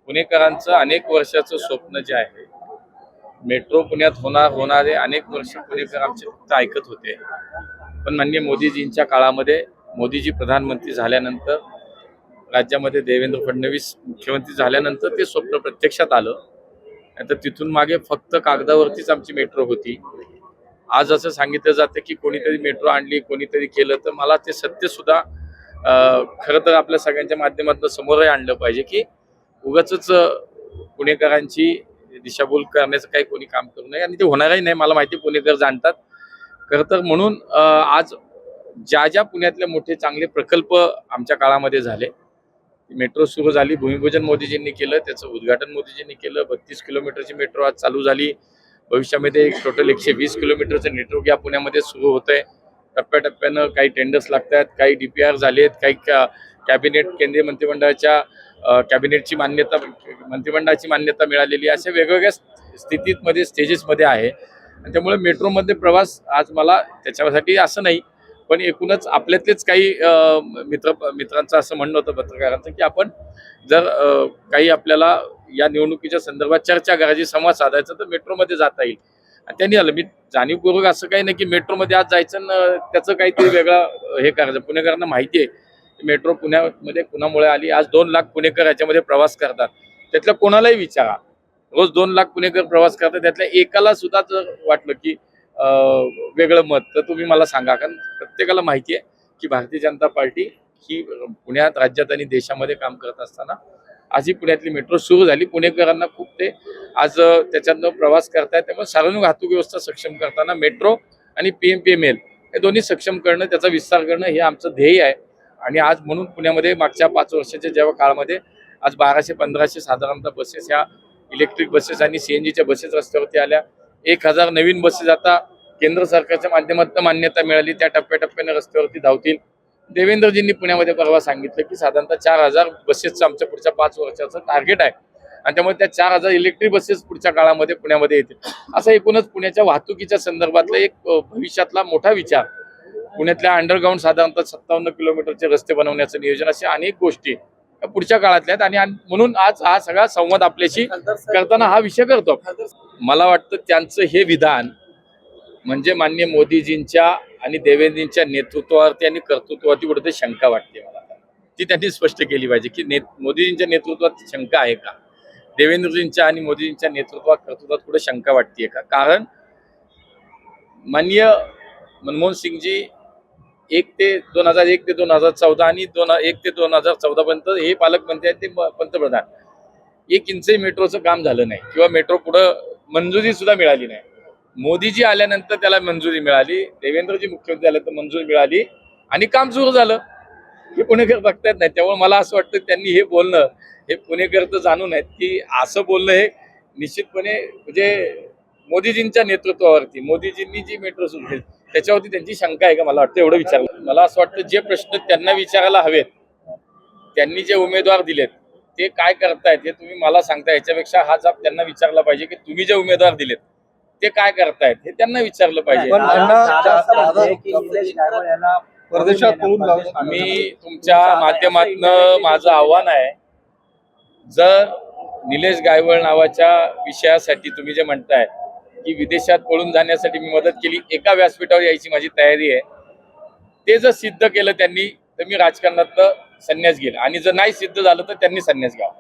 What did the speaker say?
पुणेकरांचं अनेक वर्षाचं स्वप्न जे आहे, मेट्रो पुण्यात होणारे अनेक वर्ष पुणेकर आमचे फक्त ऐकत होते. पण माननीय मोदीजींच्या काळामध्ये मोदीजी प्रधानमंत्री झाल्यानंतर, राज्यामध्ये देवेंद्र फडणवीस मुख्यमंत्री झाल्यानंतर ते स्वप्न प्रत्यक्षात आलं. तर तिथून मागे फक्त कागदावरतीच आमची मेट्रो होती. आज असं सांगितलं जातं की कोणीतरी मेट्रो आणली, कोणीतरी केलं, तर मला ते सत्य सुद्धा खरं तर आपल्या सगळ्यांच्या माध्यमातून समोरही आणलं पाहिजे की उगाचच पुणेकरांची दिशाभूल करण्याचं काही कोणी काम करू नये, आणि ते होणारही नाही. मला माहिती पुणेकर जाणतात. खरं तर म्हणून आज ज्या पुण्यातले मोठे चांगले प्रकल्प आमच्या काळामध्ये झाले, मेट्रो सुरू झाली, भूमिपूजन मोदीजींनी केलं, त्याचं उद्घाटन मोदीजींनी केलं. 32 किलोमीटरची मेट्रो आज चालू झाली. भविष्यामध्ये एक टोटल 120 किलोमीटरचं नेटवर्क या पुण्यामध्ये सुरू होत आहे. टप्प्याटप्प्यानं काही टेंडर्स लागतात, काही DPR झालेत, काही कॅबिनेट केंद्रीय मंत्रिमंडळाच्या कॅबिनेटची मान्यता, मंत्रिमंडळाची मान्यता मिळालेली, अशा वेगवेगळ्या स्थितीमध्ये स्टेजेसमध्ये आहे. आणि त्यामुळे मेट्रोमध्ये प्रवास आज मला त्याच्यासाठी असं नाही, पण एकूणच आपल्यातलेच काही मित्रांचं असं म्हणणं होतं, पत्रकारांचं, की आपण जर काही आपल्याला या निवडणुकीच्या संदर्भात चर्चा करायची, संवाद साधायचा, तर मेट्रोमध्ये जाता येईल. आणि त्यांनी आलं, मी जाणीवपूर्वक असं काही नाही की मेट्रोमध्ये आज जायचं त्याचं काहीतरी वेगळं हे करायचं. पुणेकरांना माहिती आहे की मेट्रो पुण्यामध्ये कुणामुळे आली. आज 2 लाख पुणेकर याच्यामध्ये प्रवास करतात. त्यातल्या कोणालाही विचारा, रोज 2 लाख पुणेकर प्रवास करतात, त्यातल्या एकाला सुद्धा जर वाटलं की वेगळं मत, तर तुम्ही मला सांगा. कारण प्रत्येकाला माहिती आहे की भारतीय जनता पार्टी ही पुण्यात, राज्यात आणि देशामध्ये काम करत असताना आज ही पुण्यातली मेट्रो सुरू झाली. पुणेकरांना खूप ते आज त्याच्यातनं प्रवास करतायत. त्यामुळे सार्वजनिक वाहतूक व्यवस्था सक्षम करताना मेट्रो आणि PMPML हे दोन्ही सक्षम करणं, त्याचा विस्तार करणं हे आमचं ध्येय आहे. आणि आज म्हणून पुण्यामध्ये मागच्या 5 वर्षाच्या जेव्हा काळामध्ये आज 1200-1500 साधारणतः बसेस, ह्या इलेक्ट्रिक बसेस आणि CNGच्या बसेस रस्त्यावरती आल्या. 1000 नवीन बसेस आता केंद्र सरकारच्या माध्यमातून मान्यता मिळाली, त्या टप्प्याटप्प्याने रस्त्यावरती धावतील. देवेंद्रजींनी पुण्यामध्ये परवा सांगितलं की साधारणतः 4000 बसेसचं आमच्या पुढच्या 5 वर्षाचं टार्गेट आहे. आणि त्यामुळे त्या 4000 इलेक्ट्रिक बसेस पुढच्या काळामध्ये पुण्यामध्ये येतील. असं एकूणच पुण्याच्या वाहतुकीच्या संदर्भातला एक भविष्यातला मोठा विचार, पुण्यातल्या अंडरग्राऊंड साधारणतः 57 किलोमीटरचे रस्ते बनवण्याचं नियोजन, अशा अनेक गोष्टी पुढच्या काळातल्या आहेत. आणि म्हणून आज हा सगळा संवाद आपल्याशी करताना हा विषय करतो. मला वाटतं त्यांचं हे विधान म्हणजे माननीय मोदीजींच्या आणि देवेंद्रजींच्या नेतृत्वावरती आणि कर्तृत्वावरती कुठेतरी शंका वाटते मला. ती त्यांनी स्पष्ट केली पाहिजे की मोदीजींच्या नेतृत्वात शंका आहे का, देवेंद्रजींच्या आणि मोदीजींच्या नेतृत्वात कर्तृत्वात कुठे शंका वाटते का. कारण माननीय मनमोहन सिंगजी 1 ते 2001 ते 2014 आणि 1 ते 2014 पर्यंत हे पालकमंत्री आहेत, ते पंतप्रधान. 1 इंचही मेट्रोचं काम झालं नाही किंवा मेट्रो पुढं मंजुरी सुद्धा मिळाली नाही. मोदीजी आल्यानंतर त्याला मंजुरी मिळाली, देवेंद्रजी मुख्यमंत्री झाले तर मंजुरी मिळाली आणि काम सुरू झालं. हे पुणेकर बघतायत नाही. त्यामुळे मला असं वाटतं त्यांनी हे बोलणं, हे पुणेकर तर जाणून आहेत की असं बोलणं हे निश्चितपणे म्हणजे मोदीजींच्या नेतृत्वावरती, मोदीजींनी जी मेट्रो सुरू केली त्याच्यावरती त्यांची शंका आहे का, मला वाटतं एवढं विचारलं. मला असं वाटतं जे प्रश्न त्यांना विचारायला हवेत, त्यांनी जे उमेदवार दिलेत ते काय करतायत हे तुम्ही मला सांगता. याच्यापेक्षा हा जाब त्यांना विचारला पाहिजे की तुम्ही जे उमेदवार दिलेत ते काय करतायत हे त्यांना विचारलं पाहिजे. मी तुमच्या माध्यमातून माझं आव्हान आहे, जर निलेश गायवळ नावाच्या विषयासाठी तुम्ही जे म्हणताय की विदेशात पळून जाण्यासाठी मी मदत केली, एका व्यासपीठावर यायची माझी तयारी आहे. ते जर सिद्ध केलं त्यांनी तर मी राजकारणातलं संन्यास घेईल, आणि जर नाही सिद्ध झालं तर त्यांनी संन्यास घ्यावा.